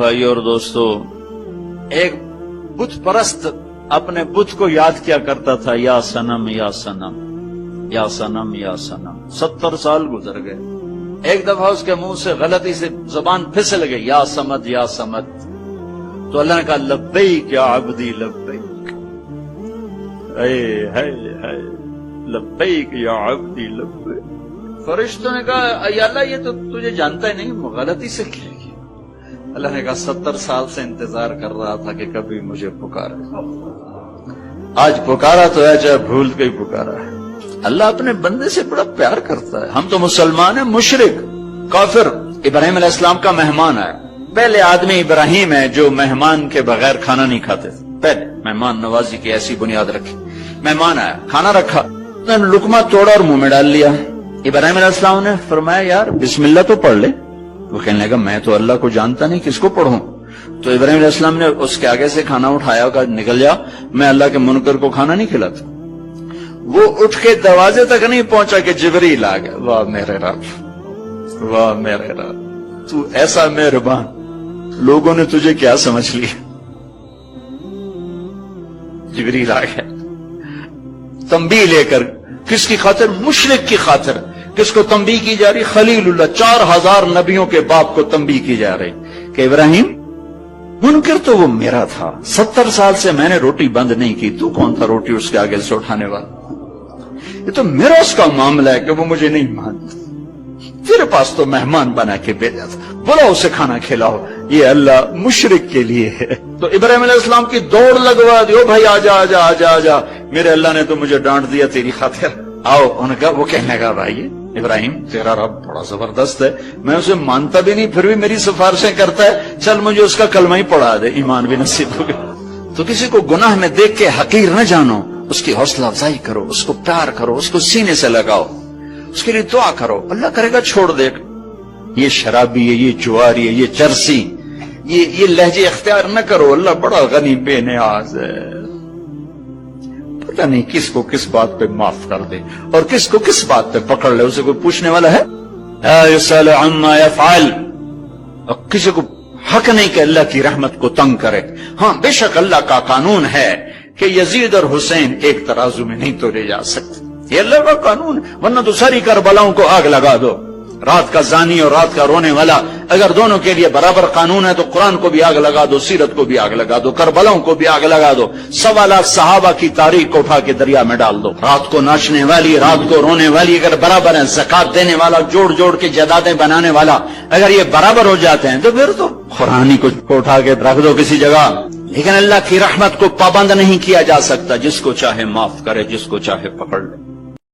بھائی اور دوستو، ایک بت پرست اپنے بت کو یاد کیا کرتا تھا، یا صنم یا صنم یا صنم یا صنم۔ 70 سال گزر گئے، ایک دفعہ اس کے منہ سے غلطی سے زبان پھسل گئی، یا صمد یا صمد، تو اللہ نے کہا لبیک یا عبدی لبیک، اے لبیک یا عبدی لبیک۔ فرشتوں نے کہا یا اللہ یہ تو تجھے جانتا ہی نہیں، غلطی سے کیا کیا؟ اللہ نے کہا 70 سال سے انتظار کر رہا تھا کہ کبھی مجھے پکارے، آج پکارا تو ہے، چاہے بھول کے ہی پکارا ہے۔ اللہ اپنے بندے سے بڑا پیار کرتا ہے۔ ہم تو مسلمان ہیں، مشرک کافر ابراہیم علیہ السلام کا مہمان آیا، پہلے آدمی ابراہیم ہے جو مہمان کے بغیر کھانا نہیں کھاتے تھے، پہلے مہمان نوازی کی ایسی بنیاد رکھی۔ مہمان آیا، کھانا رکھا، لقمہ توڑا اور منہ میں ڈال لیا۔ ابراہیم علیہ السلام نے فرمایا یار بسم اللہ تو پڑھ لے۔ وہ کہنے لگا میں تو اللہ کو جانتا نہیں، کس کو پڑھوں؟ تو ابراہیم علیہ السلام نے اس کے آگے سے کھانا اٹھایا، کہا نکل جا، میں اللہ کے منکر کو کھانا نہیں کھلاتا۔ وہ اٹھ کے دروازے تک نہیں پہنچا کہ جبریل آ گیا۔ واہ میرے رب، واہ میرے رب، تو ایسا مہربان، لوگوں نے تجھے کیا سمجھ لیا؟ جبریل آ گیا تنبیہ لے کر، کس کی خاطر؟ مشرک کی خاطر۔ کس کو تنبیہ کی جا رہی؟ خلیل اللہ، 4000 نبیوں کے باپ کو تنبیہ کی جا رہی کہ ابراہیم منکر تو وہ میرا تھا، 70 سال سے میں نے روٹی بند نہیں کی، تو کون تھا روٹی اس کے آگے سے اٹھانے والا؟ یہ تو میرا اس کا معاملہ ہے کہ وہ مجھے نہیں مانتا، تیرے پاس تو مہمان بنا کے بھیجا تھا، بولا اسے کھانا کھلاؤ، یہ اللہ مشرک کے لیے ہے۔ تو ابراہیم علیہ السلام کی دوڑ لگوا دی، او بھائی آجا آجا آجا آجا، میرے اللہ نے تو مجھے ڈانٹ دیا تیری خاطر، آؤ۔ ان کا وہ کہنے لگا بھائی ابراہیم تیرا رب بڑا زبردست ہے، میں اسے مانتا بھی نہیں پھر بھی میری سفارشیں کرتا ہے، چل مجھے اس کا کلمہ ہی پڑھا دے، ایمان بھی نصیب ہو گیا۔ تو کسی کو گناہ میں دیکھ کے حقیر نہ جانو، اس کی حوصلہ افزائی کرو، اس کو پیار کرو، اس کو سینے سے لگاؤ، اس کے لیے دعا کرو، اللہ کرے گا چھوڑ دے۔ یہ شرابی ہے، یہ جواری ہے، یہ چرسی، یہ لہجے اختیار نہ کرو، اللہ بڑا غنی بے نیاز ہے، پتہ نہیں کس کو کس بات پہ معاف کر دے اور کس کو کس بات پہ پکڑ لے، اسے کوئی پوچھنے والا ہے؟ لا يسأل عما يفعل، اور کسی کو حق نہیں کہ اللہ کی رحمت کو تنگ کرے۔ ہاں بے شک اللہ کا قانون ہے کہ یزید اور حسین ایک ترازو میں نہیں تولے جا سکتے، یہ اللہ کا قانون ہے، ورنہ تو ساری کربلاؤں کو آگ لگا دو۔ رات کا زانی اور رات کا رونے والا اگر دونوں کے لیے برابر قانون ہے تو قرآن کو بھی آگ لگا دو، سیرت کو بھی آگ لگا دو، کربلاؤں کو بھی آگ لگا دو، 1.25 لاکھ صحابہ کی تاریخ کو اٹھا کے دریا میں ڈال دو۔ رات کو ناچنے والی، رات کو رونے والی اگر برابر ہیں، زکات دینے والا، جوڑ جوڑ کے جائیدادیں بنانے والا، اگر یہ برابر ہو جاتے ہیں تو پھر تو قرآن کو اٹھا کے رکھ دو کسی جگہ۔ لیکن اللہ کی رحمت کو پابند نہیں کیا جا سکتا، جس کو چاہے معاف کرے، جس کو چاہے پکڑ لے۔